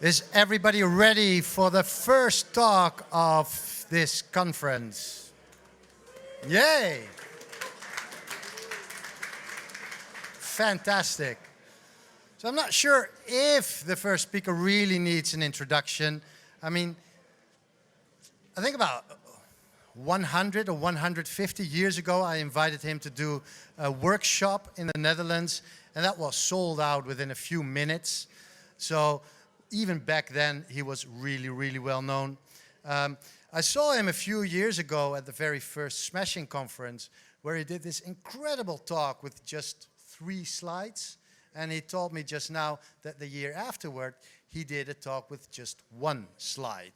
Is everybody ready for the first talk of this conference? Yay! Fantastic. So I'm not sure if the first speaker really needs an introduction. I mean, I think about 100 or 150 years ago, I invited him to do a workshop in the Netherlands, and that was sold out within a few minutes. So even back then, he was really, really well known. I saw him a few years ago at the very first Smashing conference, where he did this incredible talk with just 3 slides. And he told me just now that the year afterward, he did a talk with just 1 slide.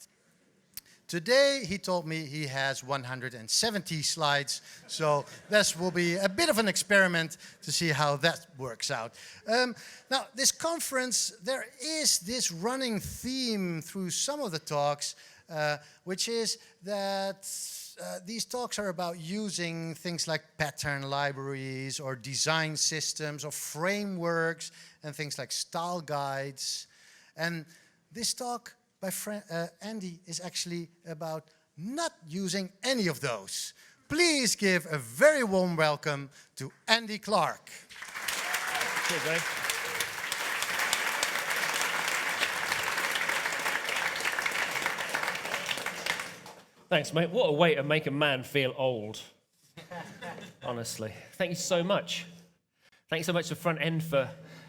Today, he told me he has 170 slides, so this will be a bit of an experiment to see how that works out. Now, this conference, there is this running theme through some of the talks, which is that these talks are about using things like pattern libraries or design systems or frameworks and things like style guides. And this talk by Andy is actually about not using any of those. Please give a very warm welcome to Andy Clark. Cheers, Ray. Thanks, mate. What a way to make a man feel old. Honestly. Thank you so much. Thanks so much to Frontend for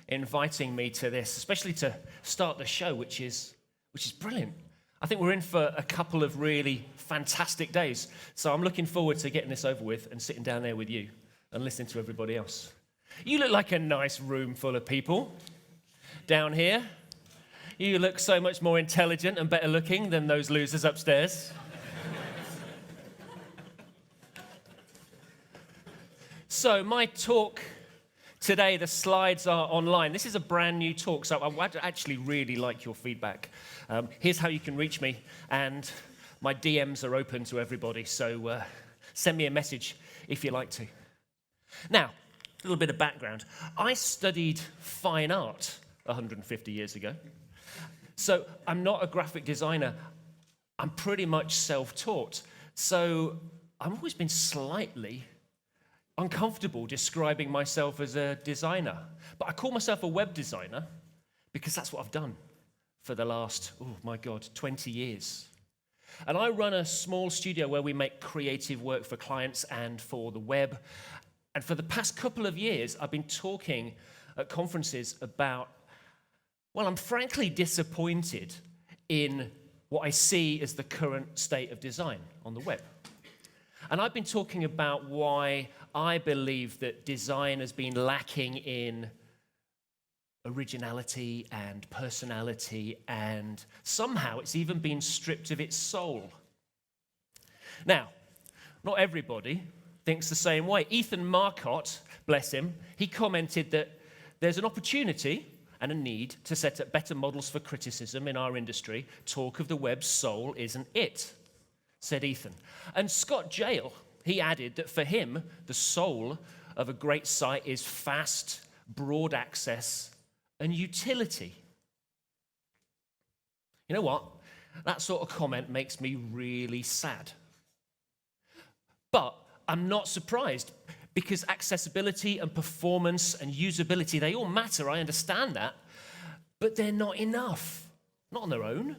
inviting me to this, especially to start the show, which is brilliant. I think we're in for a couple of really fantastic days. So I'm looking forward to getting this over with and sitting down there with you and listening to everybody else. You look like a nice room full of people down here. You look so much more intelligent and better looking than those losers upstairs. So my talk today, the slides are online. This is a brand new talk, so I would actually really like your feedback. Here's how you can reach me, and my DMs are open to everybody, so send me a message if you like to. Now, a little bit of background. I studied fine art 150 years ago, so I'm not a graphic designer. I'm pretty much self-taught, so I've always been slightly uncomfortable describing myself as a designer. But I call myself a web designer because that's what I've done for the last, 20 years. And I run a small studio where we make creative work for clients and for the web. And for the past couple of years, I've been talking at conferences about, I'm frankly disappointed in what I see as the current state of design on the web. And I've been talking about why I believe that design has been lacking in originality and personality, and somehow it's even been stripped of its soul. Now, not everybody thinks the same way. Ethan Marcotte, bless him, he commented that there's an opportunity and a need to set up better models for criticism in our industry. Talk of the web's soul isn't it, said Ethan. And Scott Jale, he added that for him, the soul of a great site is fast, broad access, and utility. You know what? That sort of comment makes me really sad. But I'm not surprised, because accessibility and performance and usability, they all matter, I understand that, but they're not enough, not on their own.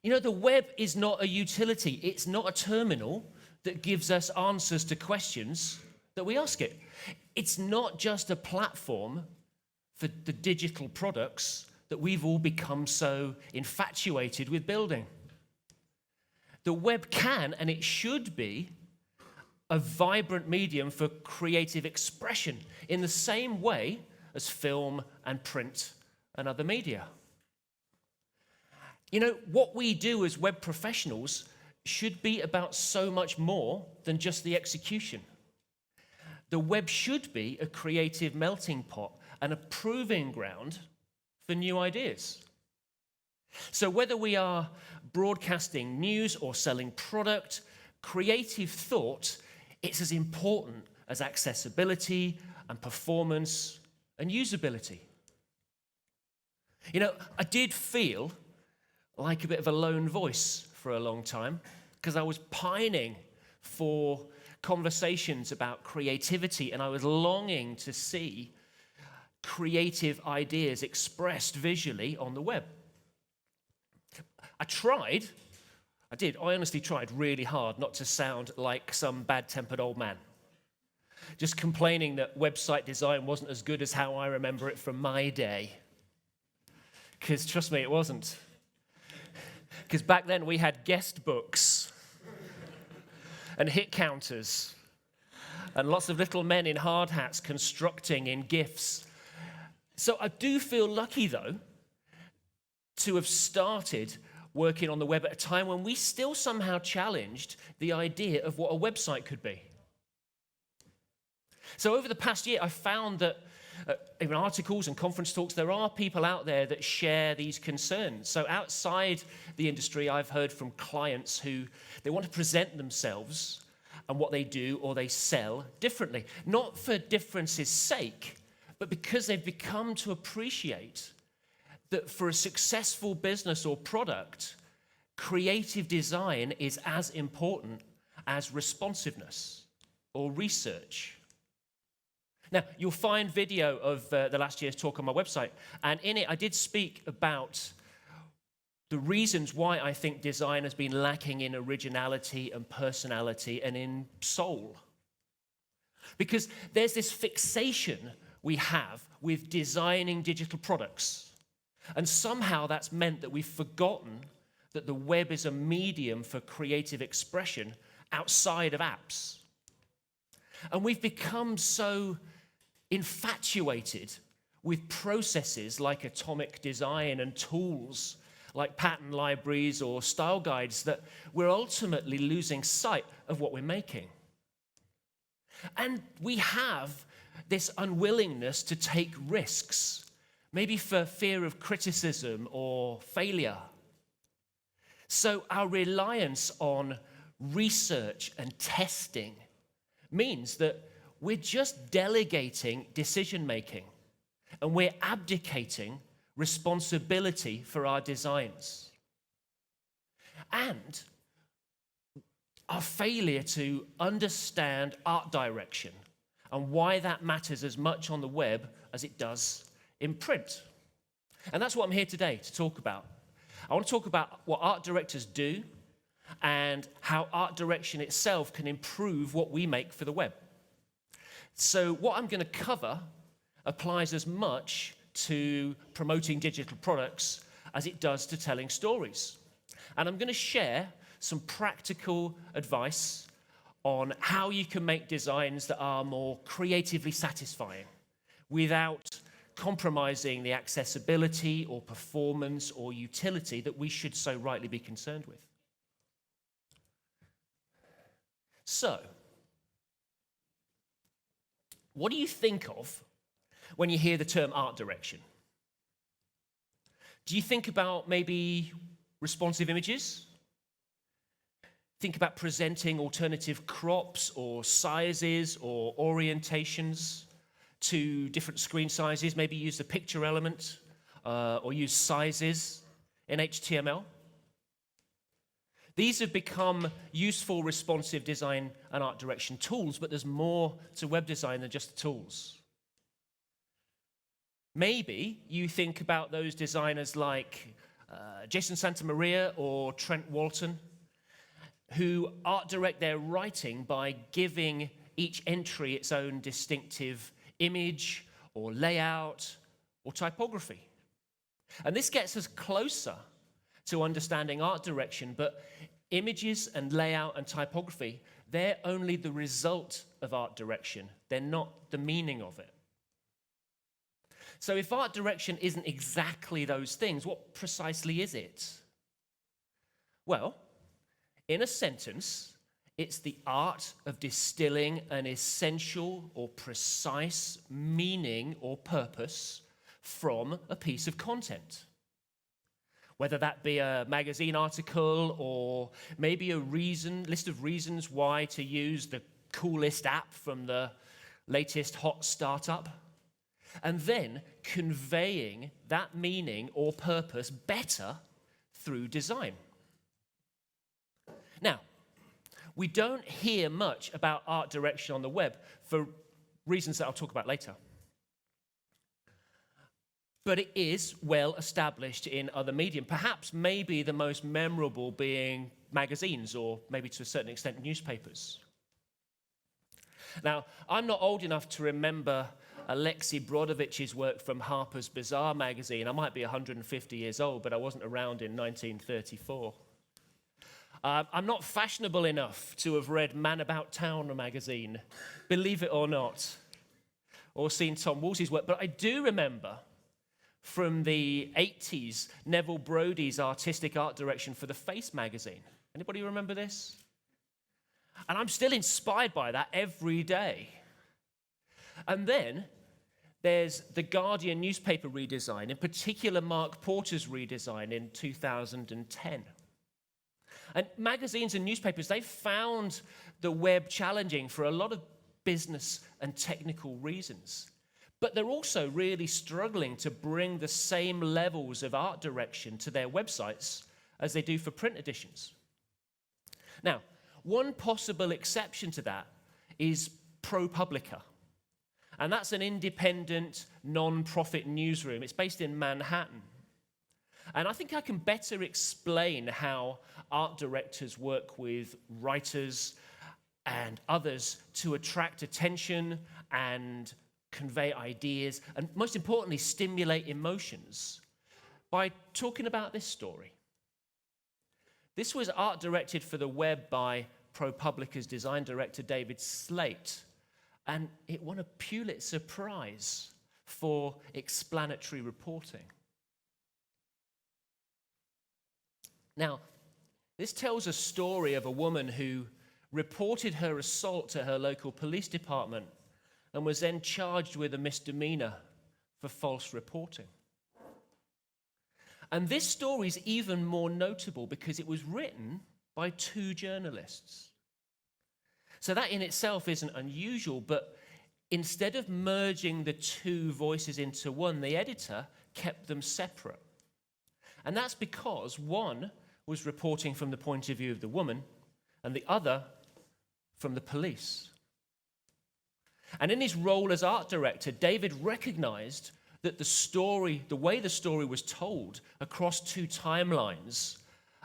You know, the web is not a utility. It's not a terminal that gives us answers to questions that we ask it. It's not just a platform for the digital products that we've all become so infatuated with building. The web can, and it should be, a vibrant medium for creative expression in the same way as film and print and other media. You know, what we do as web professionals should be about so much more than just the execution. The web should be a creative melting pot and a proving ground for new ideas. So whether we are broadcasting news or selling product, creative thought, it's as important as accessibility and performance and usability. You know, I did feel like a bit of a lone voice for a long time because I was pining for conversations about creativity, and I was longing to see creative ideas expressed visually on the web. I honestly tried really hard not to sound like some bad-tempered old man, just complaining that website design wasn't as good as how I remember it from my day. Because trust me, it wasn't. Because back then we had guest books and hit counters and lots of little men in hard hats constructing in GIFs. So I do feel lucky, though, to have started working on the web at a time when we still somehow challenged the idea of what a website could be. So over the past year, I've found that in articles and conference talks, there are people out there that share these concerns. So outside the industry, I've heard from clients who they want to present themselves and what they do or they sell differently. Not for difference's sake, but because they've become to appreciate that for a successful business or product, creative design is as important as responsiveness or research. Now, you'll find video of the last year's talk on my website, and in it I did speak about the reasons why I think design has been lacking in originality and personality and in soul. Because there's this fixation we have with designing digital products, and somehow that's meant that we've forgotten that the web is a medium for creative expression outside of apps. And we've become so infatuated with processes like atomic design and tools like pattern libraries or style guides that we're ultimately losing sight of what we're making. And we have this unwillingness to take risks, maybe for fear of criticism or failure. So our reliance on research and testing means that we're just delegating decision-making, and we're abdicating responsibility for our designs. And our failure to understand art direction and why that matters as much on the web as it does in print. And that's what I'm here today to talk about. I want to talk about what art directors do and how art direction itself can improve what we make for the web. So what I'm going to cover applies as much to promoting digital products as it does to telling stories. And I'm going to share some practical advice on how you can make designs that are more creatively satisfying without compromising the accessibility or performance or utility that we should so rightly be concerned with. So, what do you think of when you hear the term art direction? Do you think about maybe responsive images? Think about presenting alternative crops or sizes or orientations to different screen sizes, maybe use the picture element or use sizes in HTML? These have become useful responsive design and art direction tools, but there's more to web design than just the tools. Maybe you think about those designers like Jason Santamaria or Trent Walton, who art direct their writing by giving each entry its own distinctive image or layout or typography. And this gets us closer to understanding art direction, but images and layout and typography, they're only the result of art direction. They're not the meaning of it. So if art direction isn't exactly those things, what precisely is it? Well, in a sentence, it's the art of distilling an essential or precise meaning or purpose from a piece of content. Whether that be a magazine article or maybe a list of reasons why to use the coolest app from the latest hot startup. and then conveying that meaning or purpose better through design. Now, we don't hear much about art direction on the web for reasons that I'll talk about later. But it is well established in other medium, perhaps maybe the most memorable being magazines or maybe to a certain extent newspapers. Now, I'm not old enough to remember Alexei Brodovich's work from Harper's Bazaar magazine. I might be 150 years old, but I wasn't around in 1934. I'm not fashionable enough to have read Man About Town magazine, believe it or not, or seen Tom Wolsey's work, but I do remember from the 80s Neville Brody's artistic art direction for the Face magazine. Anybody remember this? And I'm still inspired by that every day. And then there's the Guardian newspaper redesign, in particular Mark Porter's redesign in 2010. And magazines and newspapers, they found the web challenging for a lot of business and technical reasons. But they're also really struggling to bring the same levels of art direction to their websites as they do for print editions. Now, one possible exception to that is ProPublica. And that's an independent, non-profit newsroom. It's based in Manhattan. And I think I can better explain how art directors work with writers and others to attract attention and convey ideas, and most importantly, stimulate emotions by talking about this story. This was art directed for the web by ProPublica's design director, David Slate, and it won a Pulitzer Prize for explanatory reporting. Now, this tells a story of a woman who reported her assault to her local police department and was then charged with a misdemeanor for false reporting. And this story is even more notable because it was written by two journalists. So that in itself isn't unusual, but instead of merging the two voices into one, the editor kept them separate. And that's because one was reporting from the point of view of the woman and the other from the police. And in his role as art director, David recognized that the way the story was told across two timelines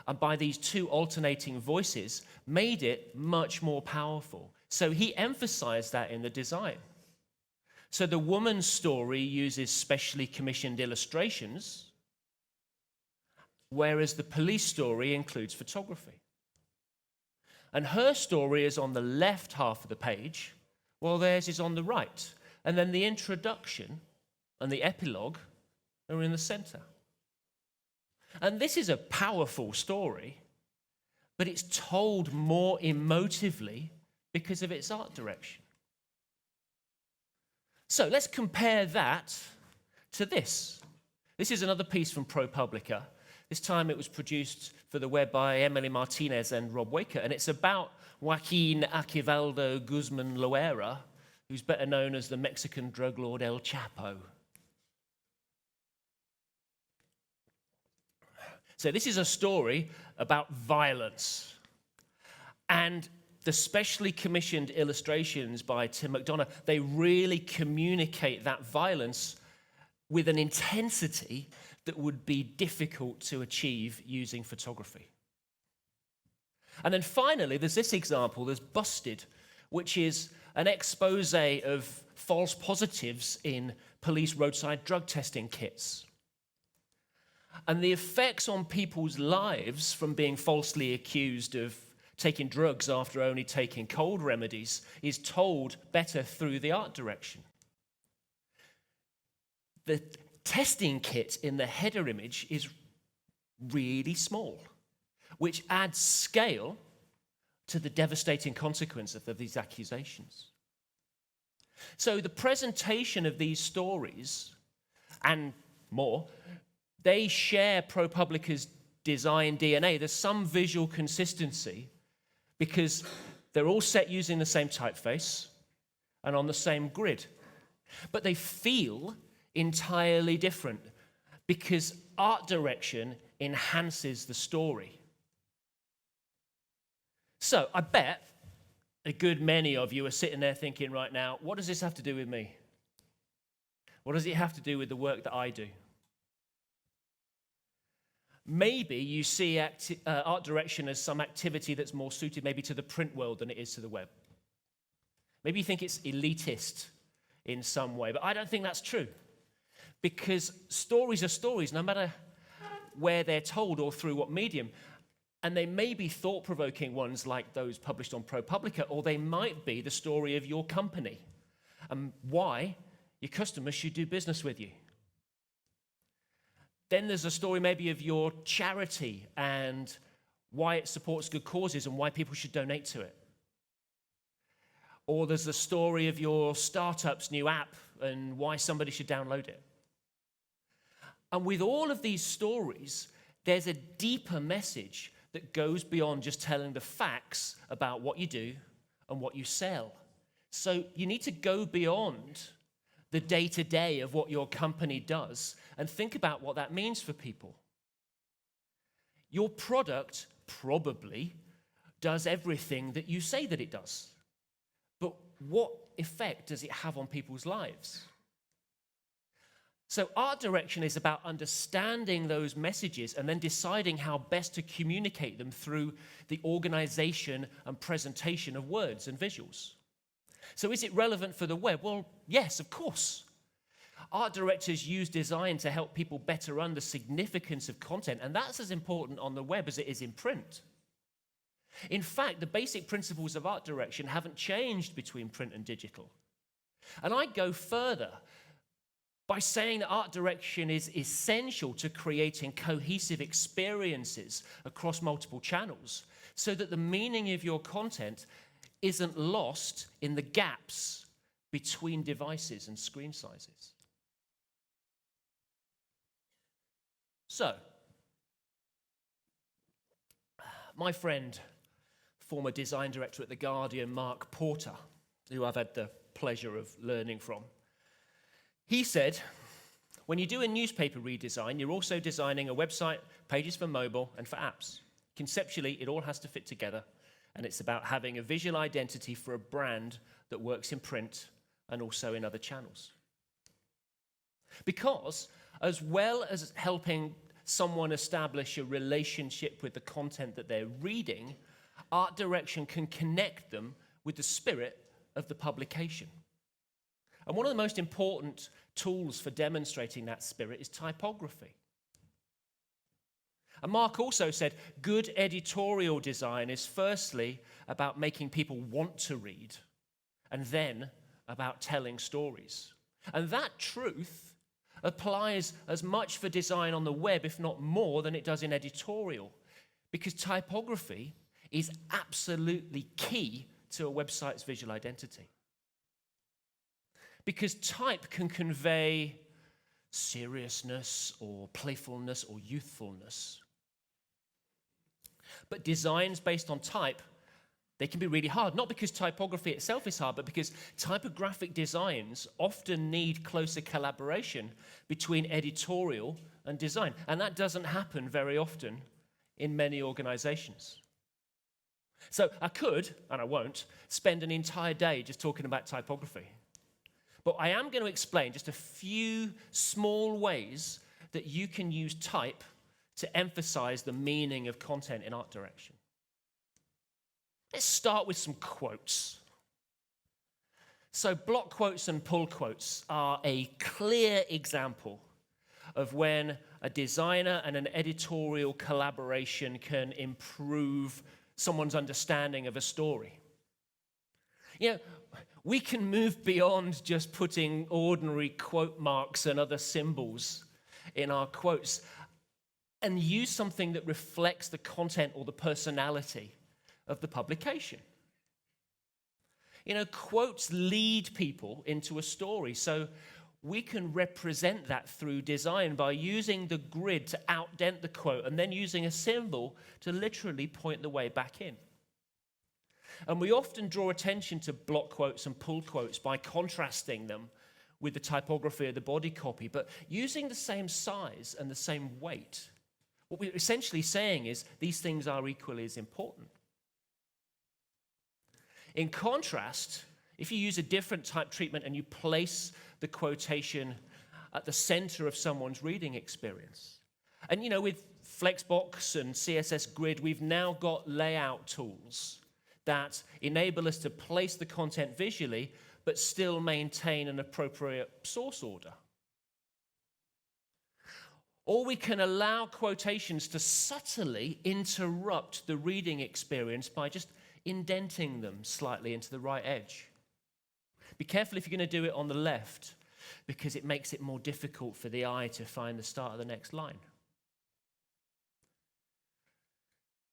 and by these two alternating voices made it much more powerful. So he emphasized that in the design. So the woman's story uses specially commissioned illustrations, whereas the police story includes photography. And her story is on the left half of the page, while theirs is on the right. And then the introduction and the epilogue are in the center. And this is a powerful story, but it's told more emotively because of its art direction. So let's compare that to this. This is another piece from ProPublica. This time it was produced for the web by Emily Martinez and Rob Waker, and it's about Joaquin Archivaldo Guzman Loera, who's better known as the Mexican drug lord El Chapo. So this is a story about violence. And the specially commissioned illustrations by Tim McDonough, they really communicate that violence with an intensity that would be difficult to achieve using photography. And then finally, there's this example, there's Busted, which is an expose of false positives in police roadside drug testing kits. And the effects on people's lives from being falsely accused of taking drugs after only taking cold remedies is told better through the art direction. The testing kit in the header image is really small, which adds scale to the devastating consequences of these accusations. So the presentation of these stories and more, they share ProPublica's design DNA. There's some visual consistency because they're all set using the same typeface and on the same grid. But they feel entirely different because art direction enhances the story. So I bet a good many of you are sitting there thinking right now, what does this have to do with me? What does it have to do with the work that I do? Maybe you see art direction as some activity that's more suited maybe to the print world than it is to the web. Maybe you think it's elitist in some way, but I don't think that's true. Because stories are stories, no matter where they're told or through what medium. And they may be thought-provoking ones like those published on ProPublica, or they might be the story of your company and why your customers should do business with you. Then there's a story maybe of your charity and why it supports good causes and why people should donate to it. Or there's the story of your startup's new app and why somebody should download it. And with all of these stories, there's a deeper message that goes beyond just telling the facts about what you do and what you sell. So you need to go beyond the day-to-day of what your company does and think about what that means for people. Your product probably does everything that you say that it does. But what effect does it have on people's lives? So art direction is about understanding those messages and then deciding how best to communicate them through the organization and presentation of words and visuals. So is it relevant for the web? Well, yes, of course. Art directors use design to help people better understand the significance of content, and that's as important on the web as it is in print. In fact, the basic principles of art direction haven't changed between print and digital. And I go further by saying that art direction is essential to creating cohesive experiences across multiple channels so that the meaning of your content isn't lost in the gaps between devices and screen sizes. So, my friend, former design director at The Guardian, Mark Porter, who I've had the pleasure of learning from, he said, when you do a newspaper redesign, you're also designing a website, pages for mobile, and for apps. Conceptually, it all has to fit together, and it's about having a visual identity for a brand that works in print and also in other channels. Because, as well as helping someone establish a relationship with the content that they're reading, art direction can connect them with the spirit of the publication. And one of the most important tools for demonstrating that spirit is typography. And Mark also said, good editorial design is firstly about making people want to read, and then about telling stories. And that truth applies as much for design on the web, if not more, than it does in editorial, because typography is absolutely key to a website's visual identity. Because type can convey seriousness or playfulness or youthfulness. But designs based on type, they can be really hard. Not because typography itself is hard, but because typographic designs often need closer collaboration between editorial and design. And that doesn't happen very often in many organizations. So I could, and I won't, spend an entire day just talking about typography. But I am going to explain just a few small ways that you can use type to emphasize the meaning of content in art direction. Let's start with some quotes. So block quotes and pull quotes are a clear example of when a designer and an editorial collaboration can improve someone's understanding of a story. You know, we can move beyond just putting ordinary quote marks and other symbols in our quotes and use something that reflects the content or the personality of the publication. You know, quotes lead people into a story, so we can represent that through design by using the grid to outdent the quote and then using a symbol to literally point the way back in. And we often draw attention to block quotes and pull quotes by contrasting them with the typography of the body copy, but using the same size and the same weight. What we're essentially saying is these things are equally as important. In contrast, if you use a different type treatment and you place the quotation at the center of someone's reading experience, and with Flexbox and CSS Grid, we've now got layout tools that enable us to place the content visually, but still maintain an appropriate source order. Or we can allow quotations to subtly interrupt the reading experience by just indenting them slightly into the right edge. Be careful if you're going to do it on the left, because it makes it more difficult for the eye to find the start of the next line.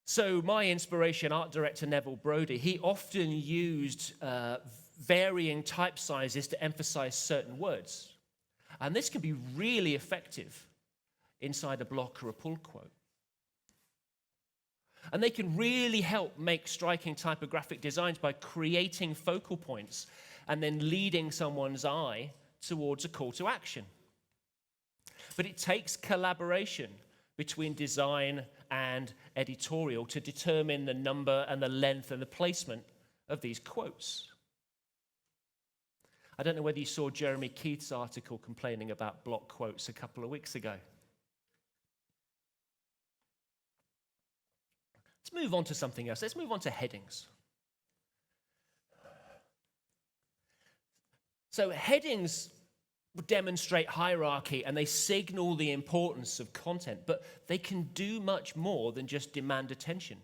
So my inspiration, art director Neville Brody, he often used varying type sizes to emphasize certain words. And this can be really effective inside a block or a pull quote. And they can really help make striking typographic designs by creating focal points and then leading someone's eye towards a call to action. But it takes collaboration between design and editorial to determine the number and the length and the placement of these quotes. I don't know whether you saw Jeremy Keith's article complaining about block quotes a couple of weeks ago. Let's move on to something else. Let's move on to headings. So headings demonstrate hierarchy and they signal the importance of content, but they can do much more than just demand attention.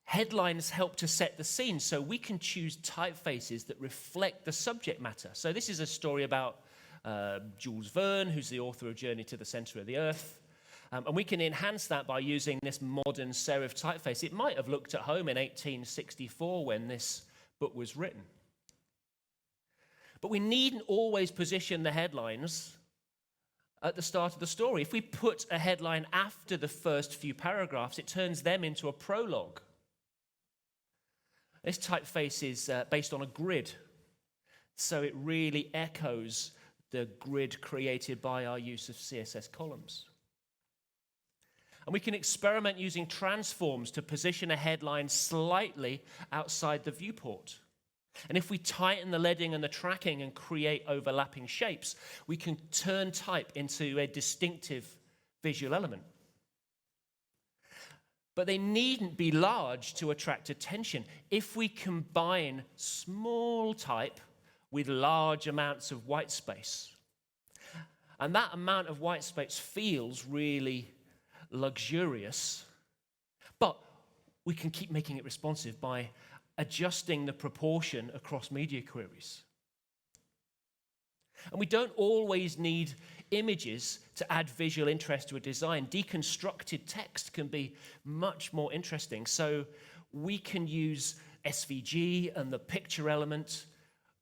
Headlines help to set the scene, so we can choose typefaces that reflect the subject matter. So this is a story about Jules Verne, who's the author of Journey to the Center of the Earth. And we can enhance that by using this modern serif typeface. It might have looked at home in 1864 when this book was written. But we needn't always position the headlines at the start of the story. If we put a headline after the first few paragraphs, it turns them into a prologue. This typeface is based on a grid, so it really echoes the grid created by our use of CSS columns. And we can experiment using transforms to position a headline slightly outside the viewport. And if we tighten the leading and the tracking and create overlapping shapes, we can turn type into a distinctive visual element. But they needn't be large to attract attention. If we combine small type with large amounts of white space, and that amount of white space feels really luxurious, but we can keep making it responsive by adjusting the proportion across media queries. And we don't always need images to add visual interest to a design. Deconstructed text can be much more interesting. So we can use SVG and the picture element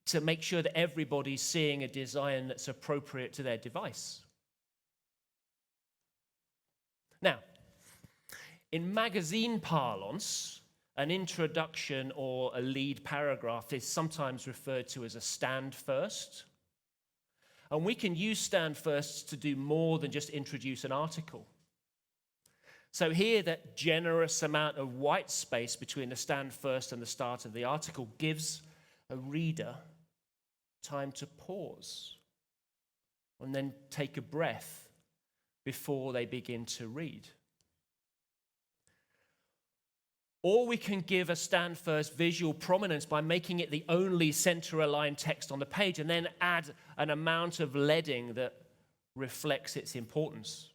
to make sure that everybody's seeing a design that's appropriate to their device. Now, in magazine parlance, an introduction or a lead paragraph is sometimes referred to as a stand first. And we can use stand firsts to do more than just introduce an article. So here, that generous amount of white space between the stand first and the start of the article gives a reader time to pause and then take a breath before they begin to read. Or we can give a stand first visual prominence by making it the only center-aligned text on the page and then add an amount of leading that reflects its importance.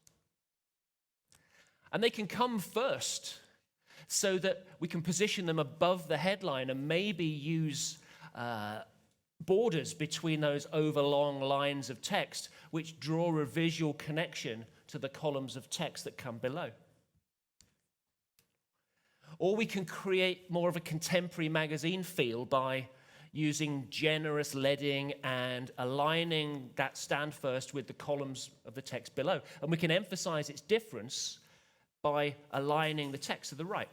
And they can come first so that we can position them above the headline and maybe use borders between those overlong lines of text which draw a visual connection to the columns of text that come below. Or we can create more of a contemporary magazine feel by using generous leading and aligning that stand first with the columns of the text below. And we can emphasize its difference by aligning the text to the right.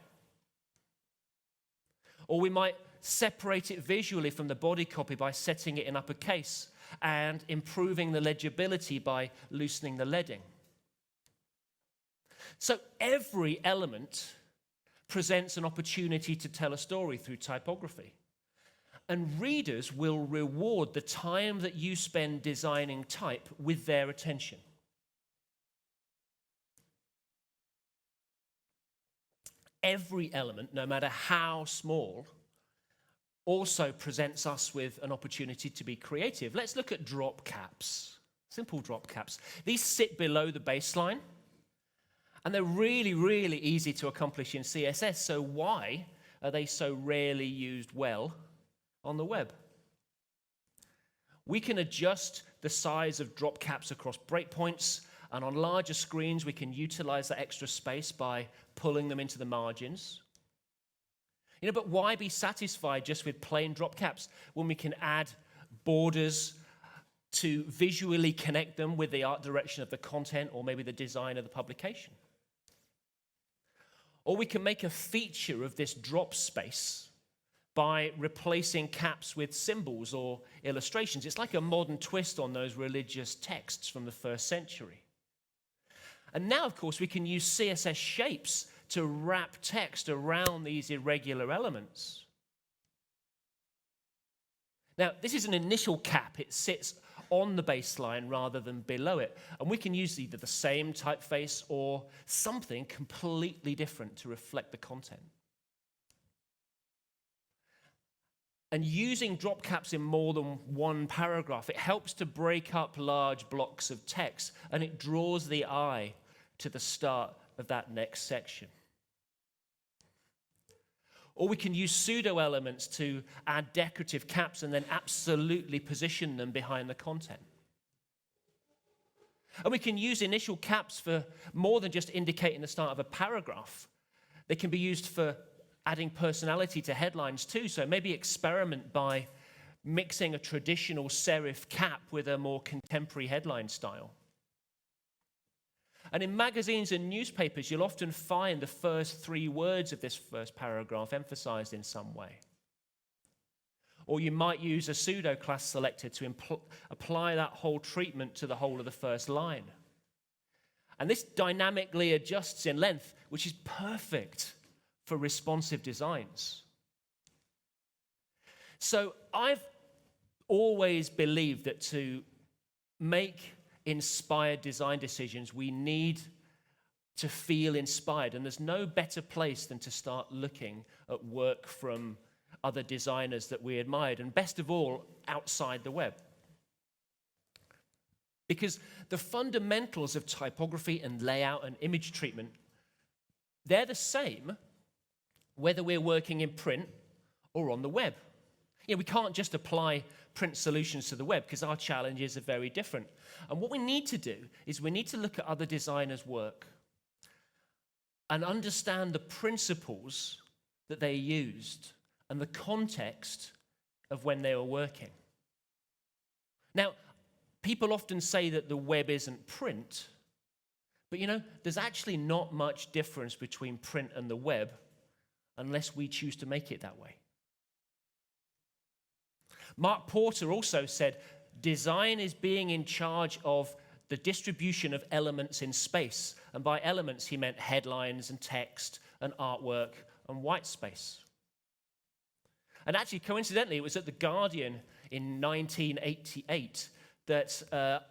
Or we might separate it visually from the body copy by setting it in uppercase and improving the legibility by loosening the leading. So every element presents an opportunity to tell a story through typography. And readers will reward the time that you spend designing type with their attention. Every element, no matter how small, also presents us with an opportunity to be creative. Let's look at Dropcaps, simple Dropcaps. These sit below the baseline, and they're really, really easy to accomplish in CSS. So why are they so rarely used well on the web? We can adjust the size of Dropcaps across breakpoints, and on larger screens, we can utilize that extra space by pulling them into the margins. But why be satisfied just with plain Dropcaps when we can add borders to visually connect them with the art direction of the content or maybe the design of the publication? Or we can make a feature of this drop space by replacing caps with symbols or illustrations. It's like a modern twist on those religious texts from the first century. And now, of course, we can use CSS shapes to wrap text around these irregular elements. Now, this is an initial cap. It sits on the baseline rather than below it. And we can use either the same typeface or something completely different to reflect the content. And using drop caps in more than one paragraph, it helps to break up large blocks of text, and it draws the eye to the start of that next section. Or we can use pseudo elements to add decorative caps and then absolutely position them behind the content. And we can use initial caps for more than just indicating the start of a paragraph. They can be used for adding personality to headlines too. So maybe experiment by mixing a traditional serif cap with a more contemporary headline style. And in magazines and newspapers, you'll often find the first 3 words of this first paragraph emphasized in some way. Or you might use a pseudo class selector to apply that whole treatment to the whole of the first line. And this dynamically adjusts in length, which is perfect for responsive designs. So I've always believed that to make inspired design decisions, we need to feel inspired. And there's no better place than to start looking at work from other designers that we admired, and best of all, outside the web. Because the fundamentals of typography and layout and image treatment, they're the same whether we're working in print or on the web. We can't just apply print solutions to the web because our challenges are very different. And what we need to do is we need to look at other designers' work and understand the principles that they used and the context of when they were working. Now, people often say that the web isn't print, but there's actually not much difference between print and the web unless we choose to make it that way. Mark Porter also said, design is being in charge of the distribution of elements in space. And by elements, he meant headlines and text and artwork and white space. And actually, coincidentally, it was at The Guardian in 1988 that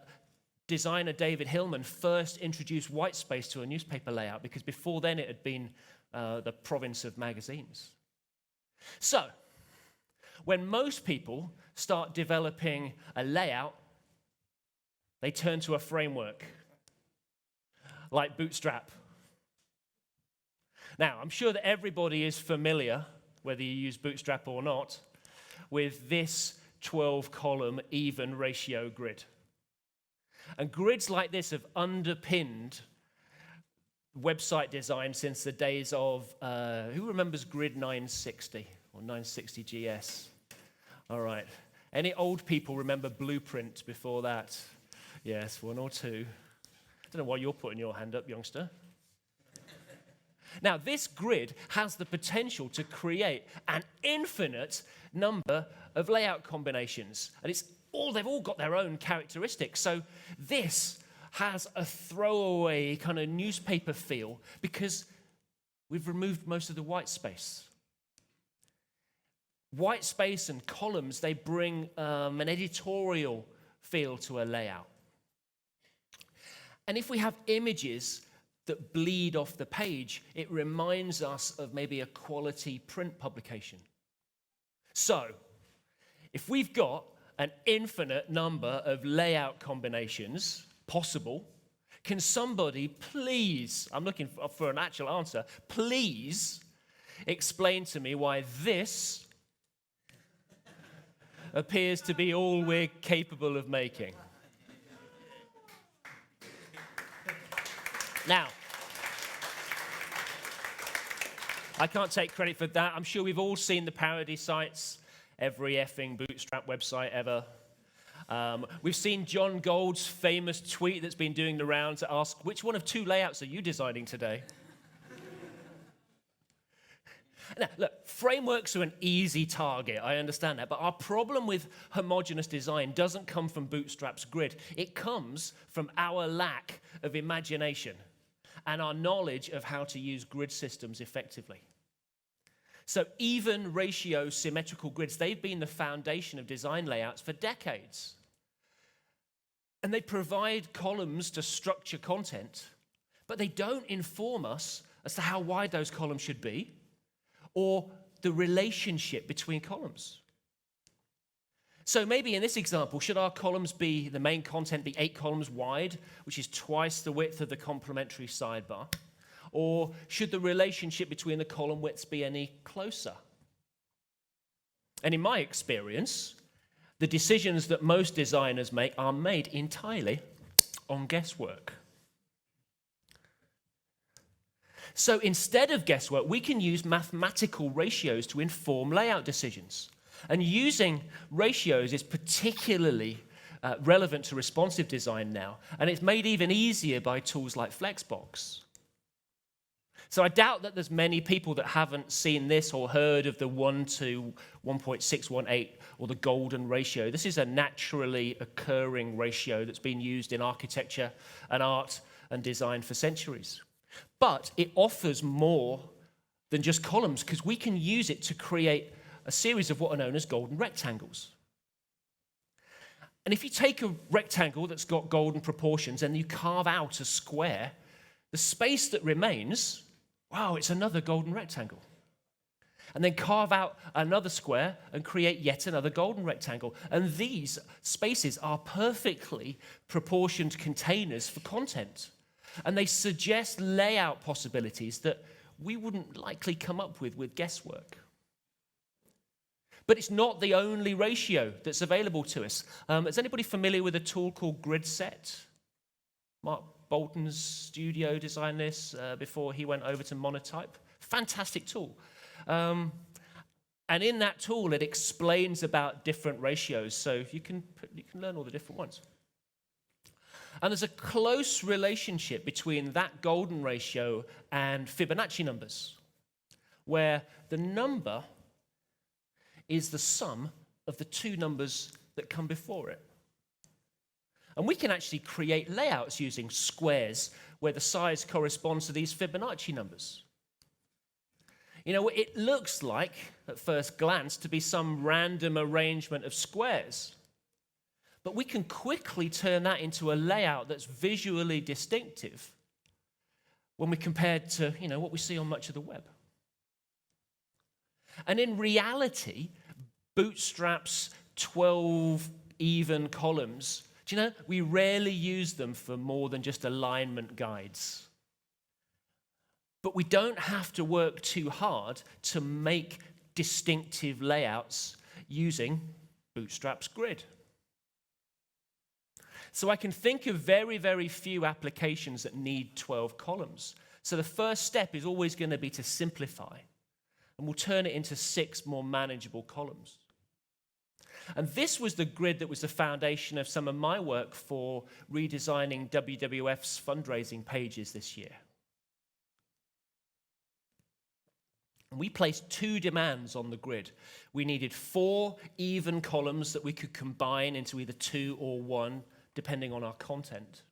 designer David Hillman first introduced white space to a newspaper layout, because before then it had been the province of magazines. So, when most people start developing a layout, they turn to a framework like Bootstrap. Now, I'm sure that everybody is familiar, whether you use Bootstrap or not, with this 12-column even ratio grid. And grids like this have underpinned website design since the days of, who remembers Grid 960 or 960 GS? All right. Any old people remember Blueprint before that? Yes, 1 or 2. I don't know why you're putting your hand up, youngster. Now, this grid has the potential to create an infinite number of layout combinations, and they've all got their own characteristics. So this has a throwaway kind of newspaper feel because we've removed most of the white space. White space and columns, they bring an editorial feel to a layout. And if we have images that bleed off the page, it reminds us of maybe a quality print publication. So, if we've got an infinite number of layout combinations possible, can somebody please, I'm looking for an actual answer, please explain to me why this appears to be all we're capable of making? Now, I can't take credit for that. I'm sure we've all seen the parody sites, every effing Bootstrap website ever. We've seen John Gold's famous tweet that's been doing the rounds to ask, which one of two layouts are you designing today? Now, look, frameworks are an easy target, I understand that, but our problem with homogeneous design doesn't come from Bootstrap's grid. It comes from our lack of imagination and our knowledge of how to use grid systems effectively. So even ratio symmetrical grids, they've been the foundation of design layouts for decades. And they provide columns to structure content, but they don't inform us as to how wide those columns should be or the relationship between columns. So maybe in this example, should our columns be, the main content be 8 columns wide, which is twice the width of the complementary sidebar? Or should the relationship between the column widths be any closer? And in my experience, the decisions that most designers make are made entirely on guesswork. So instead of guesswork, we can use mathematical ratios to inform layout decisions. And using ratios is particularly relevant to responsive design now, and it's made even easier by tools like Flexbox. So I doubt that there's many people that haven't seen this or heard of the 1 to 1.618 or the golden ratio. This is a naturally occurring ratio that's been used in architecture and art and design for centuries. But it offers more than just columns because we can use it to create a series of what are known as golden rectangles. And if you take a rectangle that's got golden proportions and you carve out a square, the space that remains, wow, it's another golden rectangle. And then carve out another square and create yet another golden rectangle. And these spaces are perfectly proportioned containers for content. And they suggest layout possibilities that we wouldn't likely come up with guesswork. But it's not the only ratio that's available to us. Is anybody familiar with a tool called GridSet? Mark Bolton's studio designed this before he went over to Monotype. Fantastic tool. And in that tool, it explains about different ratios. So you can learn all the different ones. And there's a close relationship between that golden ratio and Fibonacci numbers, where the number is the sum of the two numbers that come before it. And we can actually create layouts using squares where the size corresponds to these Fibonacci numbers. You know, it looks like, at first glance, to be some random arrangement of squares. But we can quickly turn that into a layout that's visually distinctive when we compare it to, what we see on much of the web. And in reality, Bootstrap's 12 even columns, we rarely use them for more than just alignment guides. But we don't have to work too hard to make distinctive layouts using Bootstrap's grid. So I can think of very, very few applications that need 12 columns. So the first step is always going to be to simplify. And we'll turn it into 6 more manageable columns. And this was the grid that was the foundation of some of my work for redesigning WWF's fundraising pages this year. And we placed two demands on the grid. We needed 4 even columns that we could combine into either 2 or 1, depending on our content.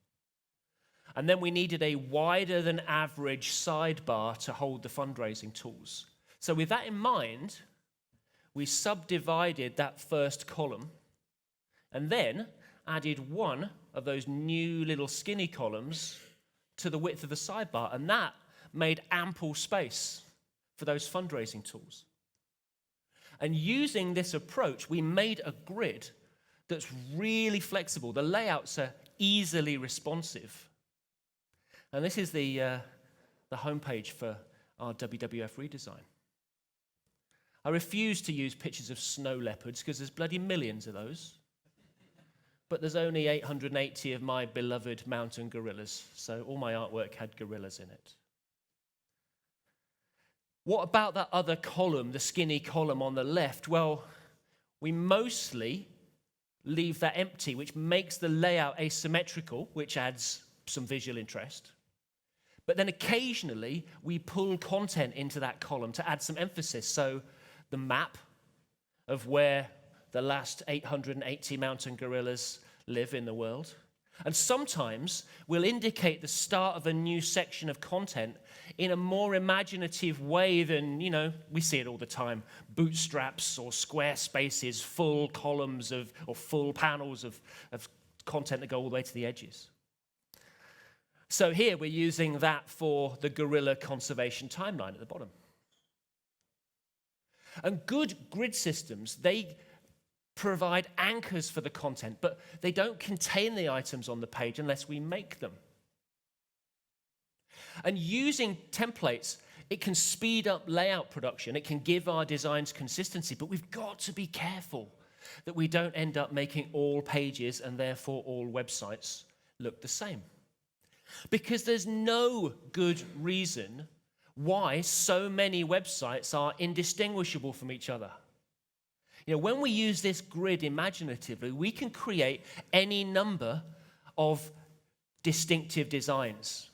And then we needed a wider than average sidebar to hold the fundraising tools. So with that in mind, we subdivided that first column and then added one of those new little skinny columns to the width of the sidebar. And that made ample space for those fundraising tools. And using this approach, we made a grid that's really flexible. The layouts are easily responsive. And this is the homepage for our WWF redesign. I refuse to use pictures of snow leopards because there's bloody millions of those. But there's only 880 of my beloved mountain gorillas, so all my artwork had gorillas in it. What about that other column, the skinny column on the left? Well, we mostly leave that empty, which makes the layout asymmetrical, which adds some visual interest. But then occasionally, we pull content into that column to add some emphasis. So the map of where the last 880 mountain gorillas live in the world. And sometimes we'll indicate the start of a new section of content in a more imaginative way than, we see it all the time. Bootstraps or square spaces, full columns or full panels of content that go all the way to the edges. So here we're using that for the gorilla conservation timeline at the bottom. And good grid systems, they provide anchors for the content, but they don't contain the items on the page unless we make them. And using templates, it can speed up layout production. It can give our designs consistency, but we've got to be careful that we don't end up making all pages and therefore all websites look the same. Because there's no good reason why so many websites are indistinguishable from each other. When we use this grid imaginatively, we can create any number of distinctive designs.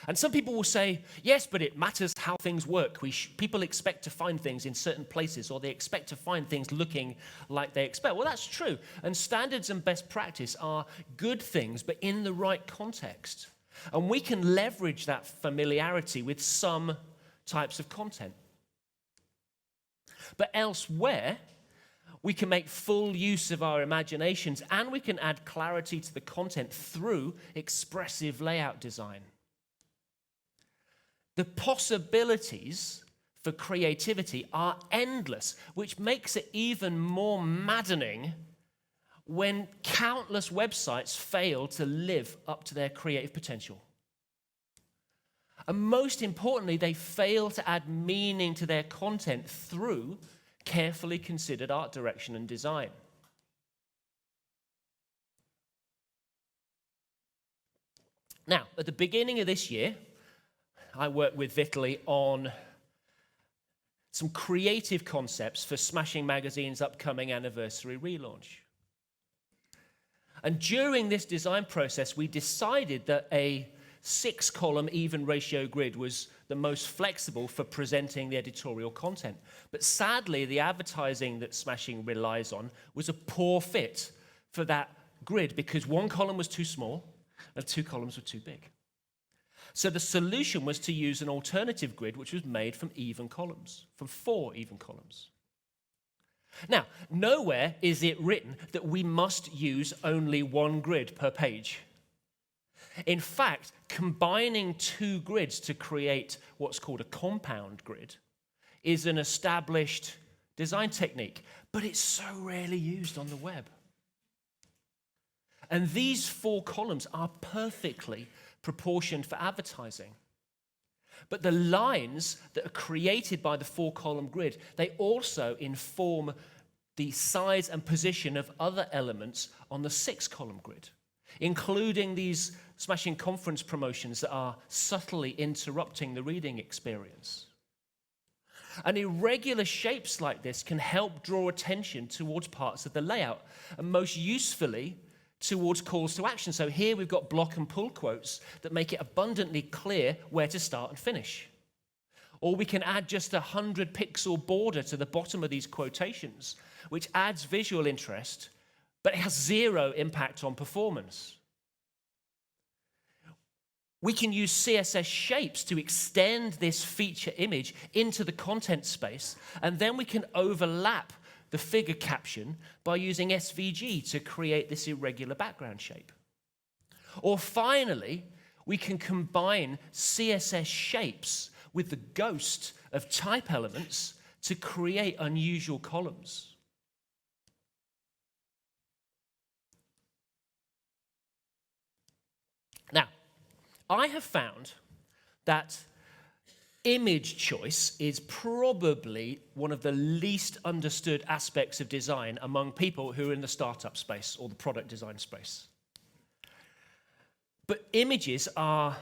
And some people will say, yes, but it matters how things work. People expect to find things in certain places, or they expect to find things looking like they expect. Well, that's true. And standards and best practice are good things, but in the right context. And we can leverage that familiarity with some types of content. But elsewhere, we can make full use of our imaginations, and we can add clarity to the content through expressive layout design. The possibilities for creativity are endless, which makes it even more maddening when countless websites fail to live up to their creative potential. And most importantly, they fail to add meaning to their content through carefully considered art direction and design. Now, at the beginning of this year, I worked with Vitaly on some creative concepts for Smashing Magazine's upcoming anniversary relaunch. And during this design process, we decided that a 6-column even ratio grid was the most flexible for presenting the editorial content. But sadly, the advertising that Smashing relies on was a poor fit for that grid because 1 column was too small and 2 columns were too big. So the solution was to use an alternative grid which was made from even columns, from 4 even columns. Now, nowhere is it written that we must use only 1 grid per page. In fact, combining 2 grids to create what's called a compound grid is an established design technique, but it's so rarely used on the web. And these 4 columns are perfectly proportioned for advertising. But the lines that are created by the 4-column grid, they also inform the size and position of other elements on the 6-column grid, including these Smashing conference promotions that are subtly interrupting the reading experience. And irregular shapes like this can help draw attention towards parts of the layout, and most usefully, towards calls to action. So here we've got block and pull quotes that make it abundantly clear where to start and finish. Or we can add just a 100-pixel border to the bottom of these quotations, which adds visual interest, but it has zero impact on performance. We can use CSS shapes to extend this feature image into the content space, and then we can overlap the figure caption by using SVG to create this irregular background shape. Or finally, we can combine CSS shapes with the ghost of type elements to create unusual columns. Now, I have found that image choice is probably one of the least understood aspects of design among people who are in the startup space or the product design space. But images have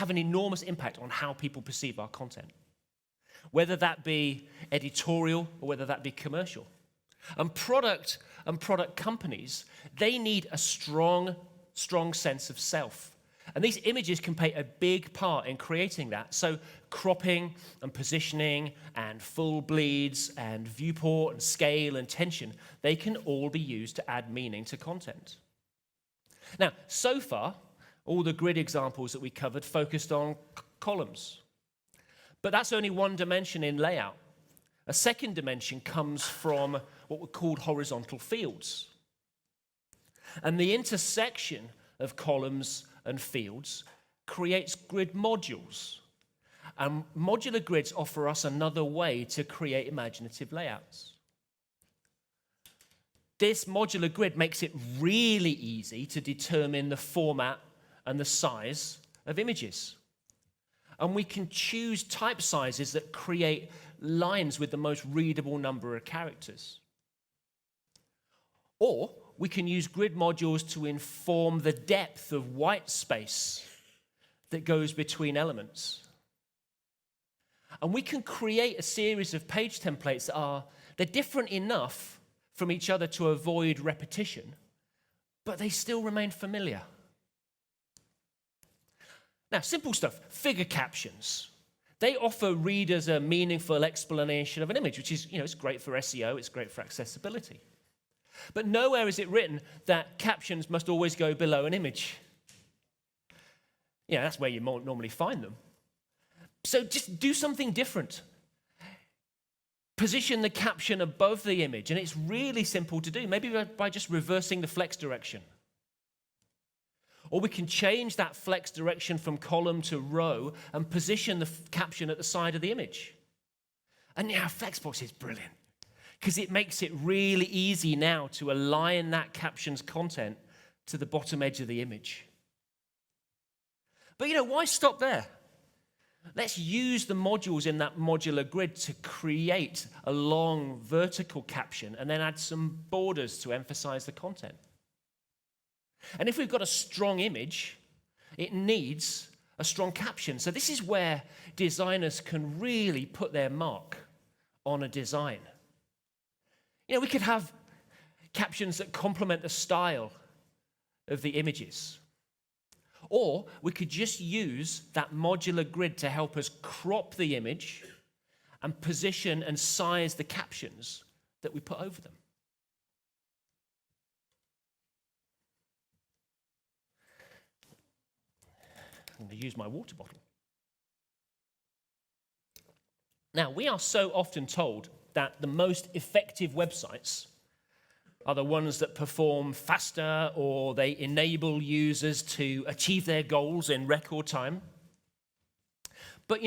an enormous impact on how people perceive our content, whether that be editorial or whether that be commercial. And product companies, they need a strong sense of self. And these images can play a big part in creating that. So cropping and positioning and full bleeds and viewport and scale and tension, they can all be used to add meaning to content. Now, so far, all the grid examples that we covered focused on columns. But that's only one dimension in layout. A second dimension comes from what were called horizontal fields. And the intersection of columns and fields creates grid modules. And modular grids offer us another way to create imaginative layouts. This modular grid makes it really easy to determine the format and the size of images. And we can choose type sizes that create lines with the most readable number of characters. Or we can use grid modules to inform the depth of white space that goes between elements. And we can create a series of page templates that they're different enough from each other to avoid repetition, but they still remain familiar. Now, simple stuff, figure captions. They offer readers a meaningful explanation of an image, which is, it's great for SEO, it's great for accessibility. But nowhere is it written that captions must always go below an image. That's where you normally find them. So just do something different. Position the caption above the image, and it's really simple to do, maybe by just reversing the flex direction. Or we can change that flex direction from column to row and position the caption at the side of the image. And Flexbox is brilliant because it makes it really easy now to align that caption's content to the bottom edge of the image. But why stop there? Let's use the modules in that modular grid to create a long vertical caption and then add some borders to emphasize the content. And if we've got a strong image, it needs a strong caption. So this is where designers can really put their mark on a design. We could have captions that complement the style of the images. Or we could just use that modular grid to help us crop the image and position and size the captions that we put over them. I'm going to use my water bottle. Now, we are so often told that the most effective websites are the ones that perform faster or they enable users to achieve their goals in record time. But,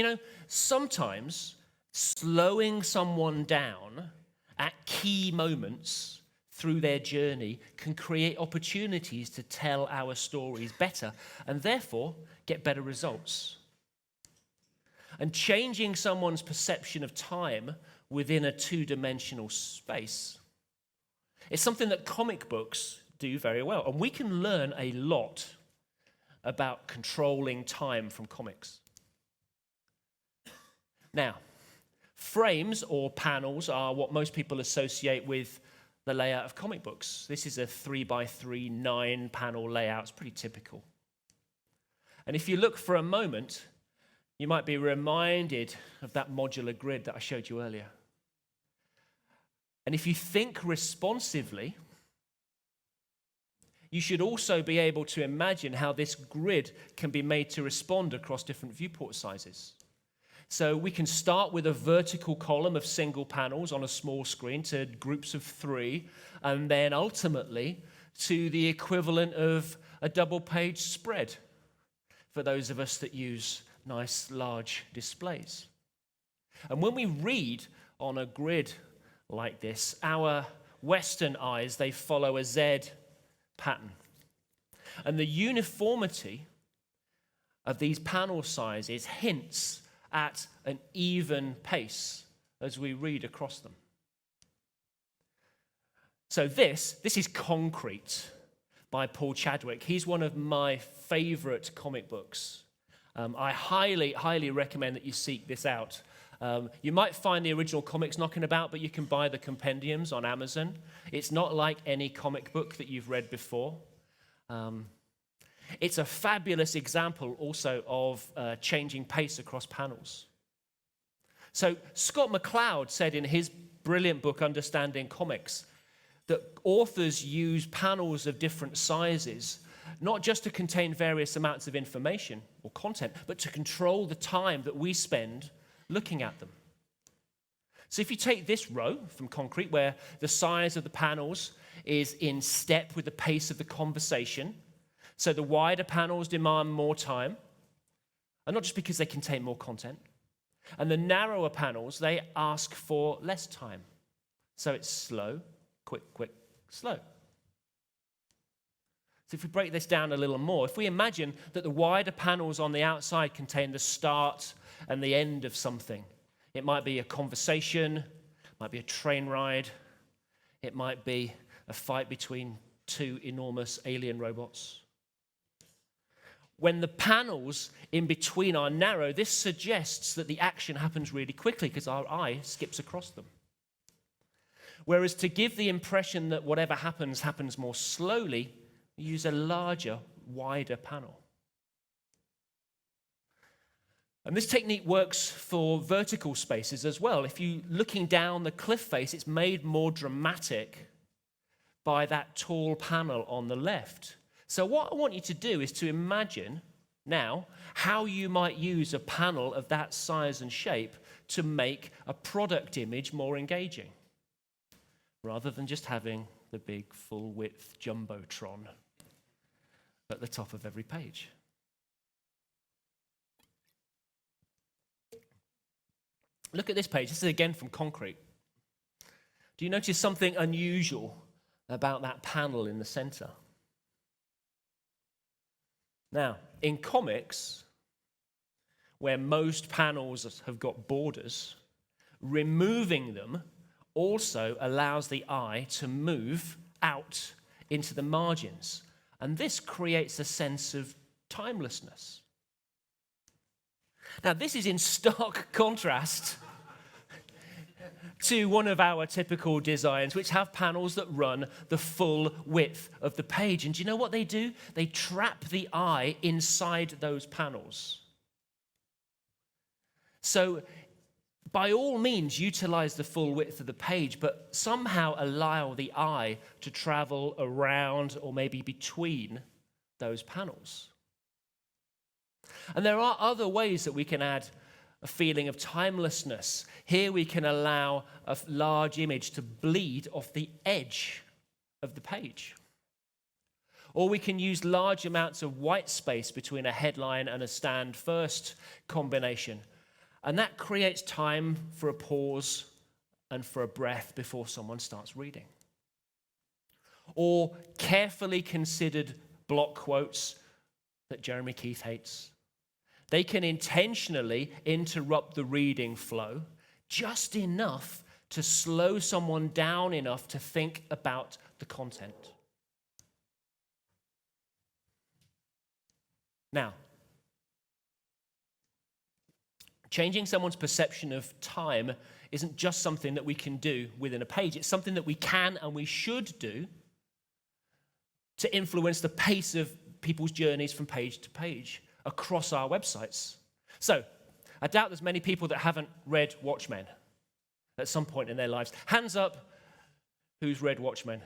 sometimes slowing someone down at key moments through their journey can create opportunities to tell our stories better and therefore get better results. And changing someone's perception of time within a two-dimensional space is something that comic books do very well. And we can learn a lot about controlling time from comics. Now, frames or panels are what most people associate with the layout of comic books. This is a 3x3 9-panel layout. It's pretty typical. And if you look for a moment, you might be reminded of that modular grid that I showed you earlier. And if you think responsively, you should also be able to imagine how this grid can be made to respond across different viewport sizes. So we can start with a vertical column of single panels on a small screen to groups of 3, and then ultimately to the equivalent of a double-page spread for those of us that use nice large displays. And when we read on a grid like this, our Western eyes, they follow a Z pattern. And the uniformity of these panel sizes hints at an even pace as we read across them. So this is Concrete by Paul Chadwick. He's one of my favorite comic books. I highly recommend that you seek this out. You might find the original comics knocking about, but you can buy the compendiums on Amazon. It's not like any comic book that you've read before. It's a fabulous example also of changing pace across panels. So Scott McCloud said in his brilliant book, Understanding Comics, that authors use panels of different sizes, not just to contain various amounts of information or content, but to control the time that we spend looking at them. So if you take this row from Concrete, where the size of the panels is in step with the pace of the conversation, so the wider panels demand more time, and not just because they contain more content, and the narrower panels, they ask for less time. So it's slow, quick, slow. So if we break this down a little more, if we imagine that the wider panels on the outside contain the start and the end of something, it might be a conversation, it might be a train ride, it might be a fight between 2 enormous alien robots. When the panels in between are narrow, this suggests that the action happens really quickly because our eye skips across them. Whereas to give the impression that whatever happens more slowly, we use a larger, wider panel. And this technique works for vertical spaces as well. If you're looking down the cliff face, it's made more dramatic by that tall panel on the left. So what I want you to do is to imagine now how you might use a panel of that size and shape to make a product image more engaging, rather than just having the big full-width jumbotron at the top of every page. Look at this page. This is again from Concrete. Do you notice something unusual about that panel in the center? Now, in comics, where most panels have got borders, removing them also allows the eye to move out into the margins. And this creates a sense of timelessness. Now, this is in stark contrast to one of our typical designs, which have panels that run the full width of the page. And do you know what they do? They trap the eye inside those panels. So, by all means, utilize the full width of the page, but somehow allow the eye to travel around or maybe between those panels. And there are other ways that we can add a feeling of timelessness. Here we can allow a large image to bleed off the edge of the page. Or we can use large amounts of white space between a headline and a stand first combination. And that creates time for a pause and for a breath before someone starts reading. Or carefully considered block quotes that Jeremy Keith hates. They can intentionally interrupt the reading flow just enough to slow someone down enough to think about the content. Now, changing someone's perception of time isn't just something that we can do within a page. It's something that we can and we should do to influence the pace of people's journeys from page to page across our websites. So, I doubt there's many people that haven't read Watchmen at some point in their lives. Hands up, who's read Watchmen?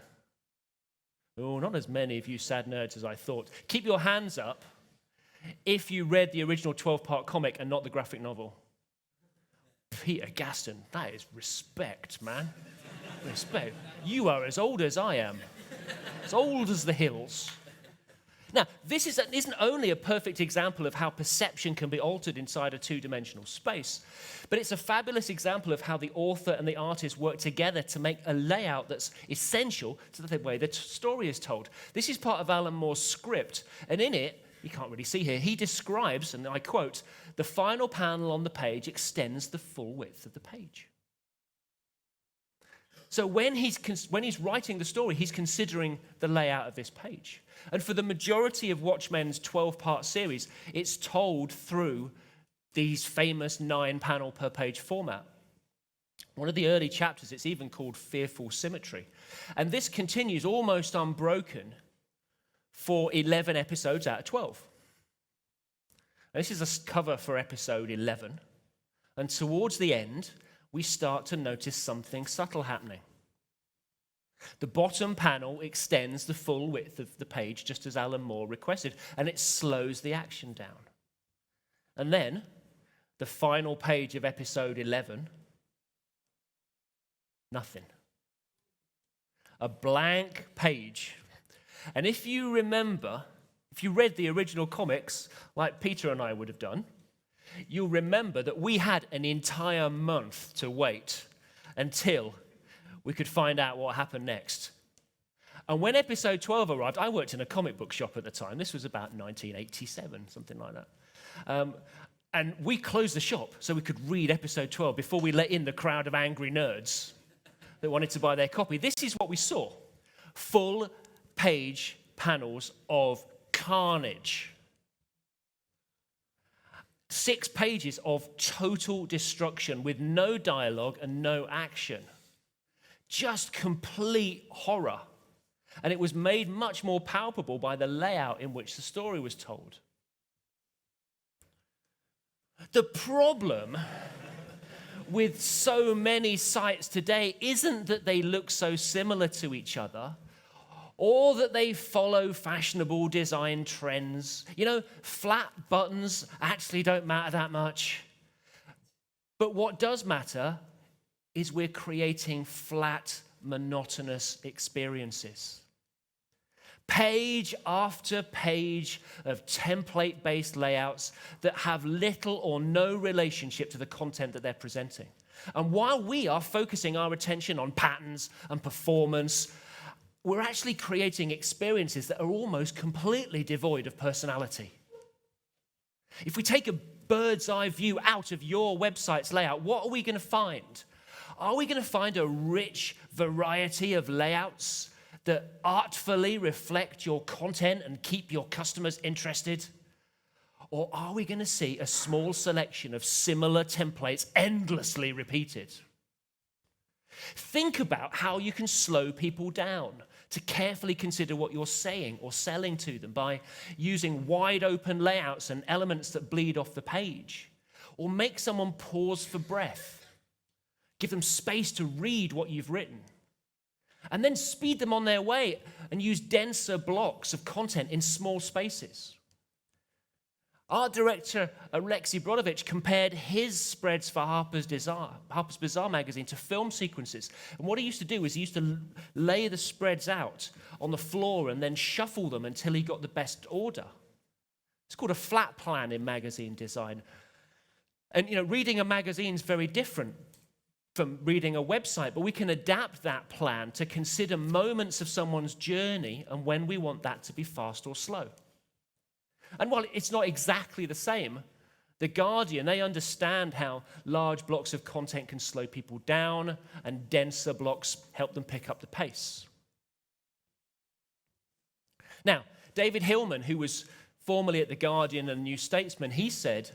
Oh, not as many of you sad nerds as I thought. Keep your hands up if you read the original 12-part comic and not the graphic novel. Peter Gaston, that is respect, man. Respect. You are as old as I am. As old as the hills. Now, this isn't only a perfect example of how perception can be altered inside a two-dimensional space, but it's a fabulous example of how the author and the artist work together to make a layout that's essential to the way the story is told. This is part of Alan Moore's script, and in it, you can't really see here, he describes, and I quote, "The final panel on the page extends the full width of the page." So when he's writing the story, he's considering the layout of this page. And for the majority of Watchmen's 12-part series, it's told through these famous 9-panel per page format. One of the early chapters, it's even called Fearful Symmetry. And this continues almost unbroken for 11 episodes out of 12. And this is a cover for episode 11. And towards the end, we start to notice something subtle happening. The bottom panel extends the full width of the page, just as Alan Moore requested, and it slows the action down. And then, the final page of episode 11, nothing. A blank page. And if you remember, if you read the original comics, like Peter and I would have done, you'll remember that we had an entire month to wait until we could find out what happened next. And when episode 12 arrived, I worked in a comic book shop at the time. This was about 1987, something like that. And we closed the shop so we could read episode 12 before we let in the crowd of angry nerds that wanted to buy their copy. This is what we saw. Full page panels of carnage. 6 pages of total destruction with no dialogue and no action. Just complete horror. And it was made much more palpable by the layout in which the story was told. The problem with so many sites today isn't that they look so similar to each other, or that they follow fashionable design trends. You know, flat buttons actually don't matter that much. But what does matter is we're creating flat, monotonous experiences. Page after page of template-based layouts that have little or no relationship to the content that they're presenting. And while we are focusing our attention on patterns and performance, we're actually creating experiences that are almost completely devoid of personality. If we take a bird's eye view out of your website's layout, what are we going to find? Are we going to find a rich variety of layouts that artfully reflect your content and keep your customers interested? Or are we going to see a small selection of similar templates endlessly repeated? Think about how you can slow people down to carefully consider what you're saying or selling to them by using wide open layouts and elements that bleed off the page. Or make someone pause for breath. Give them space to read what you've written. And then speed them on their way and use denser blocks of content in small spaces. Art director Alexei Brodovich compared his spreads for Harper's Bazaar magazine to film sequences. And what he used to do is he used to lay the spreads out on the floor and then shuffle them until he got the best order. It's called a flat plan in magazine design. And reading a magazine is very different from reading a website, but we can adapt that plan to consider moments of someone's journey and when we want that to be fast or slow. And while it's not exactly the same, The Guardian, they understand how large blocks of content can slow people down and denser blocks help them pick up the pace. Now, David Hillman, who was formerly at The Guardian and New Statesman, he said,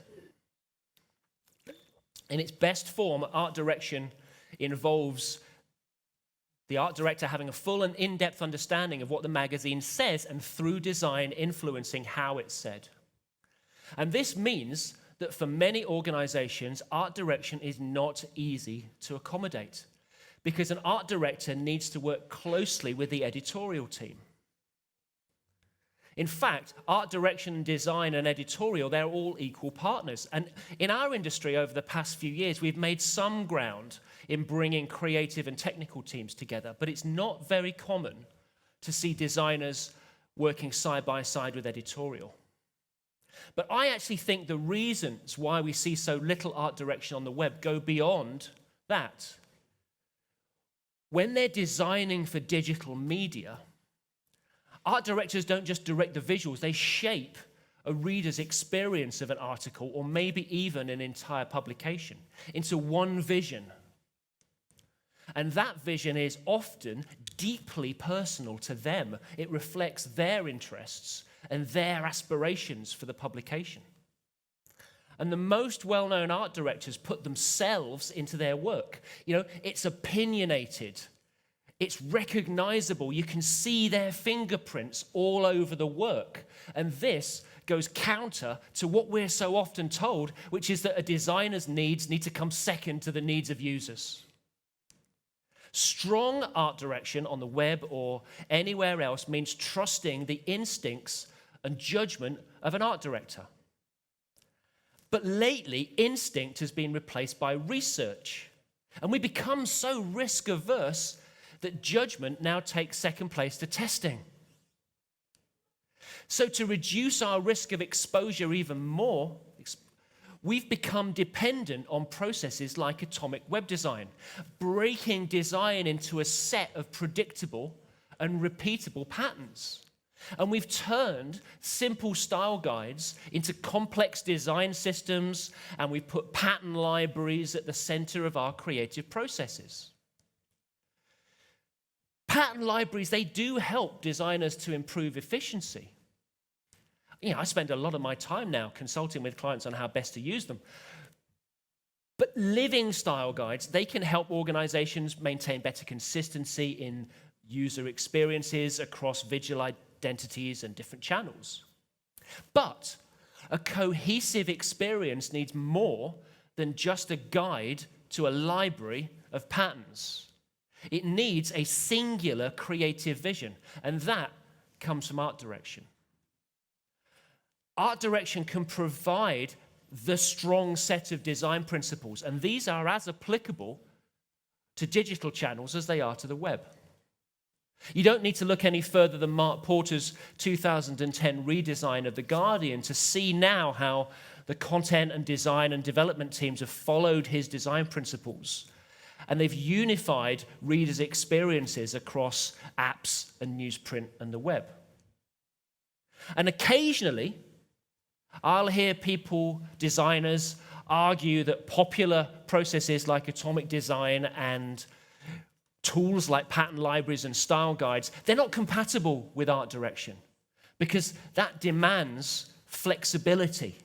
In its best form, art direction involves the art director having a full and in-depth understanding of what the magazine says and through design influencing how it's said. And this means that for many organizations, art direction is not easy to accommodate because an art director needs to work closely with the editorial team. In fact, art direction, design, and editorial, they're all equal partners. And in our industry over the past few years, we've made some ground in bringing creative and technical teams together, but it's not very common to see designers working side by side with editorial. But I actually think the reasons why we see so little art direction on the web go beyond that. When they're designing for digital media, art directors don't just direct the visuals, they shape a reader's experience of an article or maybe even an entire publication into one vision. And that vision is often deeply personal to them. It reflects their interests and their aspirations for the publication. And the most well-known art directors put themselves into their work. It's opinionated. It's recognizable. You can see their fingerprints all over the work. And this goes counter to what we're so often told, which is that a designer's needs need to come second to the needs of users. Strong art direction on the web or anywhere else means trusting the instincts and judgment of an art director. But lately, instinct has been replaced by research. And we become so risk-averse that judgment now takes second place to testing. So to reduce our risk of exposure even more, we've become dependent on processes like atomic web design, breaking design into a set of predictable and repeatable patterns. And we've turned simple style guides into complex design systems, and we've put pattern libraries at the center of our creative processes. Pattern libraries, they do help designers to improve efficiency. I spend a lot of my time now consulting with clients on how best to use them. But living style guides, they can help organizations maintain better consistency in user experiences across visual identities and different channels. But a cohesive experience needs more than just a guide to a library of patterns. It needs a singular creative vision, and that comes from art direction. Art direction can provide the strong set of design principles, and these are as applicable to digital channels as they are to the web. You don't need to look any further than Mark Porter's 2010 redesign of The Guardian to see now how the content and design and development teams have followed his design principles, and they've unified readers' experiences across apps and newsprint and the web. And occasionally, I'll hear people, designers, argue that popular processes like atomic design and tools like pattern libraries and style guides, they're not compatible with art direction because that demands flexibility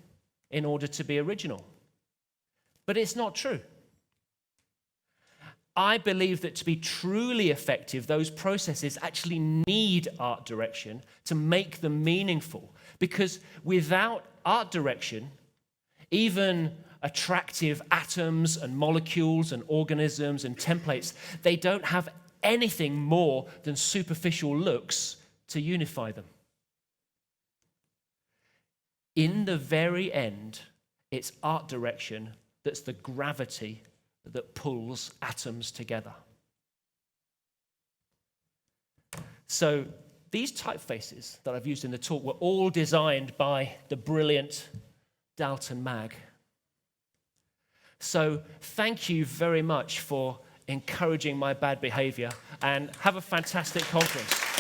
in order to be original. But it's not true. I believe that to be truly effective, those processes actually need art direction to make them meaningful. Because without art direction, even attractive atoms and molecules and organisms and templates, they don't have anything more than superficial looks to unify them. In the very end, it's art direction that's the gravity that pulls atoms together. So these typefaces that I've used in the talk were all designed by the brilliant Dalton Mag. So thank you very much for encouraging my bad behavior, and have a fantastic conference.